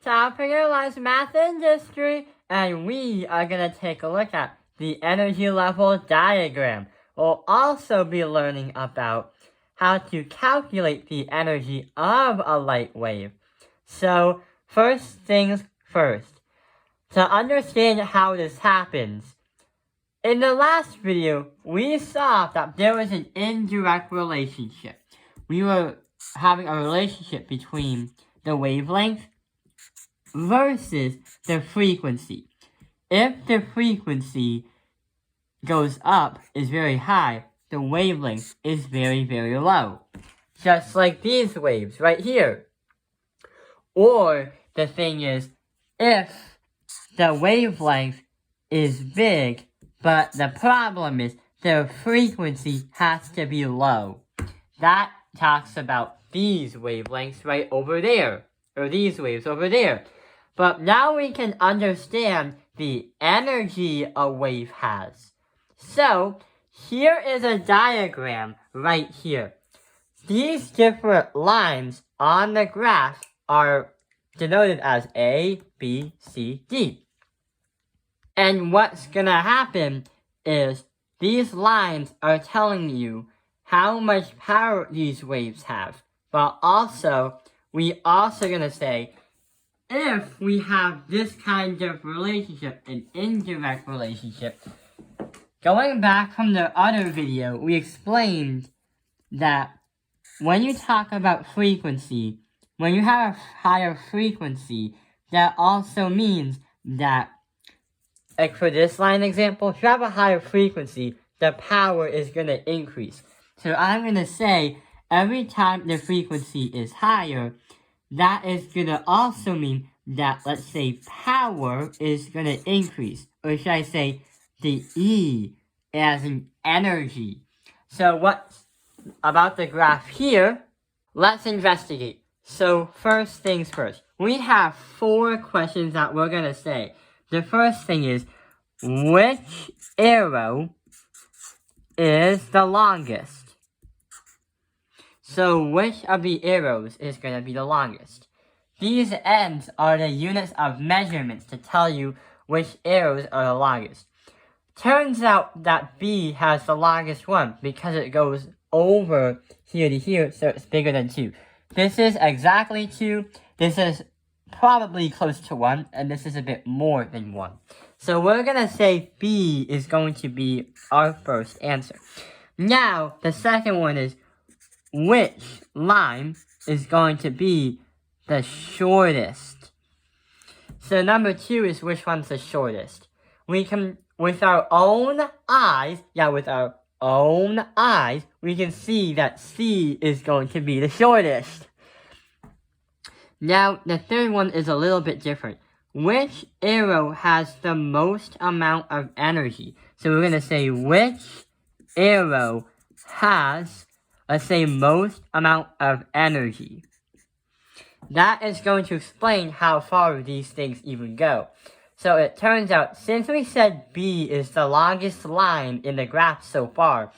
Topic Lives Math and History, and we are going to take a look at the energy level diagram. We'll also be learning about how to calculate the energy of a light wave. So, first things first. To understand how this happens, in the last video, we saw that there was an indirect relationship. We were having a relationship between the wavelength versus the frequency. If the frequency goes up, is very high, the wavelength is very, very low. Just like these waves right here. Or the thing is, if the wavelength is big, but the problem is the frequency has to be low. That talks about these wavelengths right over there, or these waves over there. But now we can understand the energy a wave has. So, here is a diagram right here. These different lines on the graph are denoted as A, B, C, D. And what's gonna happen is these lines are telling you how much power these waves have. But also, we also gonna say, if we have this kind of relationship, an indirect relationship, going back from the other video, we explained that when you talk about frequency, when you have a higher frequency, that also means that, like for this line example, if you have a higher frequency, the power is going to increase. So I'm going to say, every time the frequency is higher, that is going to also mean that, let's say, power is going to increase. Or should I say, the E as in energy. So what's about the graph here? Let's investigate. So first things first. We have 4 questions that we're going to say. The first thing is, which arrow is the longest? So which of the arrows is going to be the longest? These ends are the units of measurements to tell you which arrows are the longest. Turns out that B has the longest one because it goes over here to here, so it's bigger than 2. This is exactly 2, this is probably close to 1, and this is a bit more than 1. So we're going to say B is going to be our first answer. Now, the second one is, which line is going to be the shortest? So number 2 is which one's the shortest. We can, with our own eyes, we can see that C is going to be the shortest. Now, the third one is a little bit different. Which arrow has the most amount of energy? So we're going to say, which arrow has, let's say, most amount of energy? That is going to explain how far these things even go. So it turns out, since we said B is the longest line in the graph so far,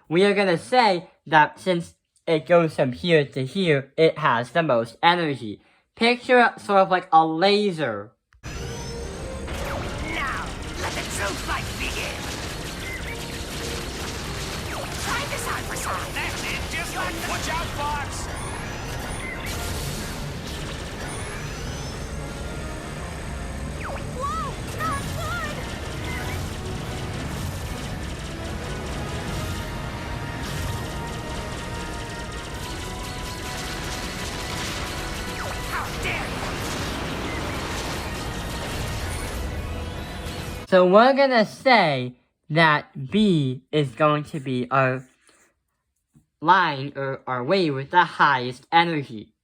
we are going to say that since it goes from here to here, it has the most energy. Picture it sort of like a laser. Now, let the true fight begin! Try this on for size! That's it, just like watch out, Fox! Whoa! Not good! How dare you! So we're going to say that B is going to be our line, or our wave with the highest energy.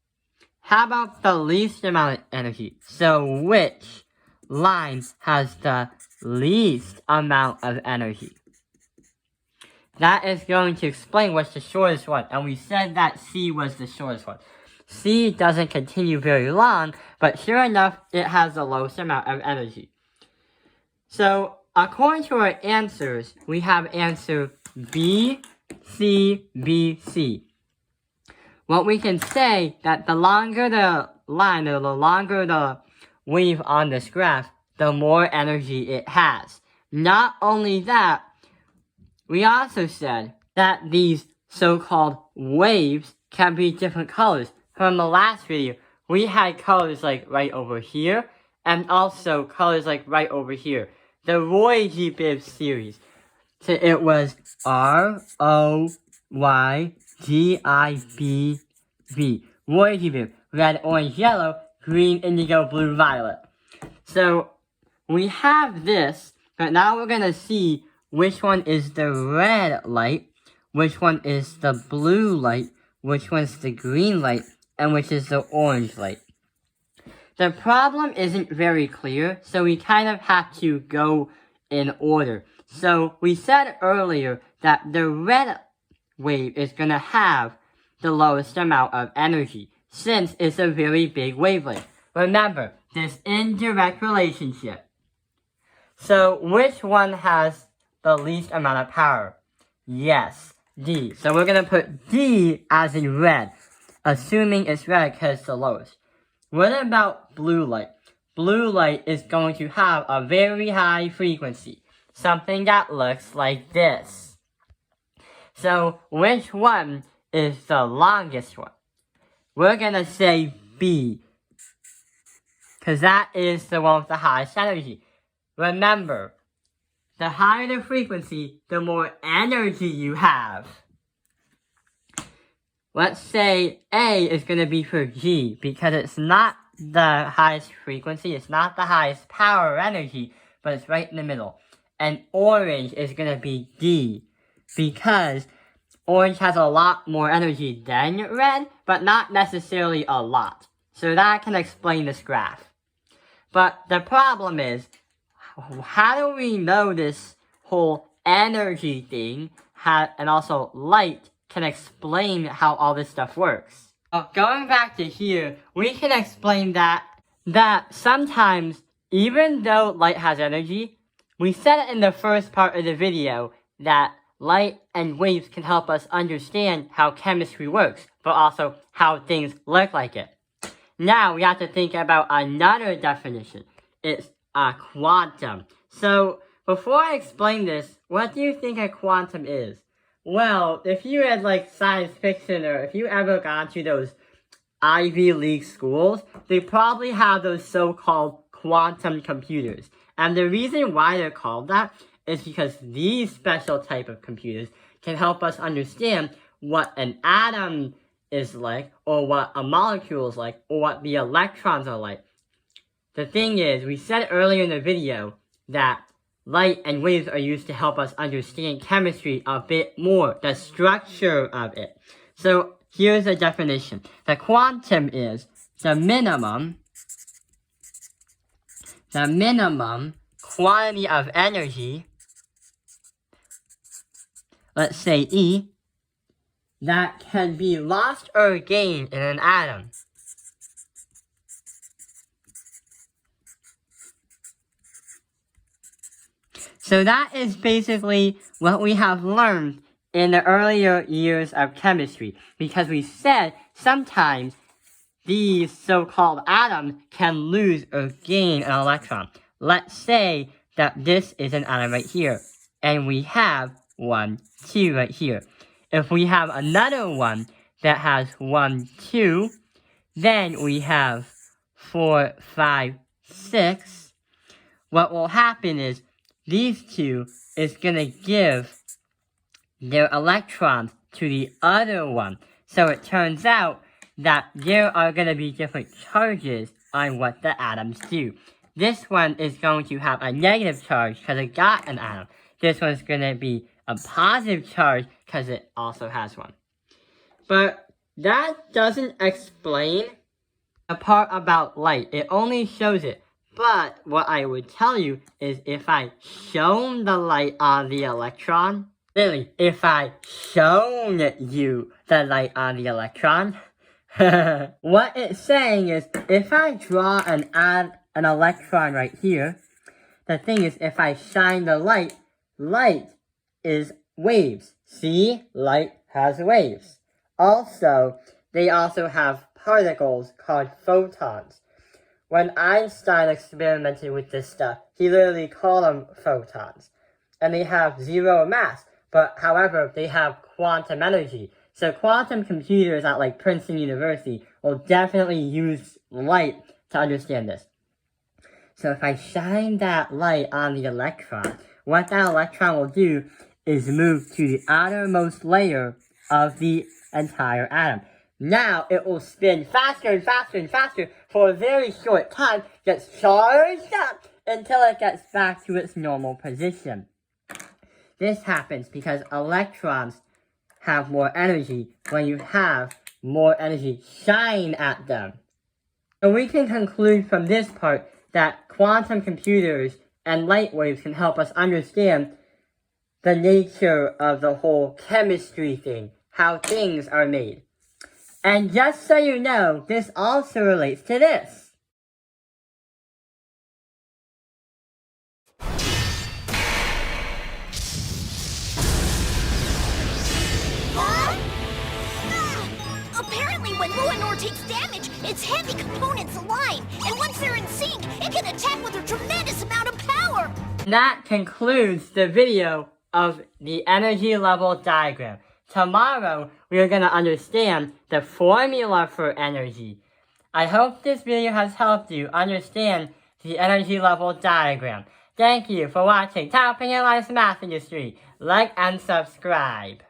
How about the least amount of energy? So which line has the least amount of energy? That is going to explain what's the shortest one. And we said that C was the shortest one. C doesn't continue very long, but sure enough, it has the lowest amount of energy. So, according to our answers, we have answer B, C, B, C. What we can say that the longer the line, or the longer the wave on this graph, the more energy it has. Not only that, we also said that these so-called waves can be different colors. From the last video, we had colors like right over here, and also colors like right over here. The Roy G. Biv series. So it was ROYGIBV. Roy G. Biv. Red, orange, yellow, green, indigo, blue, violet. So we have this, but now we're going to see which one is the red light, which one is the blue light, which one's the green light, and which is the orange light. The problem isn't very clear, so we kind of have to go in order. So we said earlier that the red wave is going to have the lowest amount of energy, since it's a very big wavelength. Remember, this indirect relationship. So which one has the least amount of power? Yes, D. So we're going to put D as in red, assuming it's red because it's the lowest. What about blue light? Blue light is going to have a very high frequency, something that looks like this. So which one is the longest one? We're going to say B, because that is the one with the highest energy. Remember, the higher the frequency, the more energy you have. Let's say A is going to be for G, because it's not the highest frequency, it's not the highest power or energy, but it's right in the middle. And orange is going to be D, because orange has a lot more energy than red, but not necessarily a lot. So that can explain this graph. But the problem is, how do we know this whole energy thing, and also light, can explain how all this stuff works? Going back to here, we can explain that sometimes, even though light has energy, we said it in the first part of the video that light and waves can help us understand how chemistry works, but also how things look like it. Now we have to think about another definition. It's a quantum. So before I explain this, what do you think a quantum is? Well, if you read like science fiction, or if you ever gone to those Ivy League schools, they probably have those so-called quantum computers. And the reason why they're called that is because these special type of computers can help us understand what an atom is like, or what a molecule is like, or what the electrons are like. The thing is, we said earlier in the video that light and waves are used to help us understand chemistry a bit more, the structure of it. So here's a definition. The quantum is the minimum quantity of energy, let's say E, that can be lost or gained in an atom. So that is basically what we have learned in the earlier years of chemistry, because we said sometimes these so-called atoms can lose or gain an electron. Let's say that this is an atom right here, and we have 1, 2 right here. If we have another one that has 1, 2, then we have 4, 5, 6. What will happen is these two is going to give their electrons to the other one. So it turns out that there are going to be different charges on what the atoms do. This one is going to have a negative charge because it got an atom. This one's going to be a positive charge because it also has one. But that doesn't explain the part about light. It only shows it. But what I would tell you is if I shone the light on the electron, literally, if I shown you the light on the electron, what it's saying is if I draw an electron right here, the thing is if I shine the light, light is waves. See? Light has waves. Also, they also have particles called photons. When Einstein experimented with this stuff, he literally called them photons. And they have zero mass, but however, they have quantum energy. So quantum computers at like Princeton University will definitely use light to understand this. So if I shine that light on the electron, what that electron will do is move to the outermost layer of the entire atom. Now it will spin faster and faster and faster for a very short time, gets charged up until it gets back to its normal position. This happens because electrons have more energy when you have more energy shine at them. So we can conclude from this part that quantum computers and light waves can help us understand the nature of the whole chemistry thing, how things are made. And just so you know, this also relates to this. Apparently, when Luinor takes damage, its heavy components align, and once they're in sync, it can attack with a tremendous amount of power! That concludes the video of the energy level diagram. Tomorrow, we are going to understand the formula for energy. I hope this video has helped you understand the energy level diagram. Thank you for watching Top Opinion Life's Math Industry. Like and subscribe.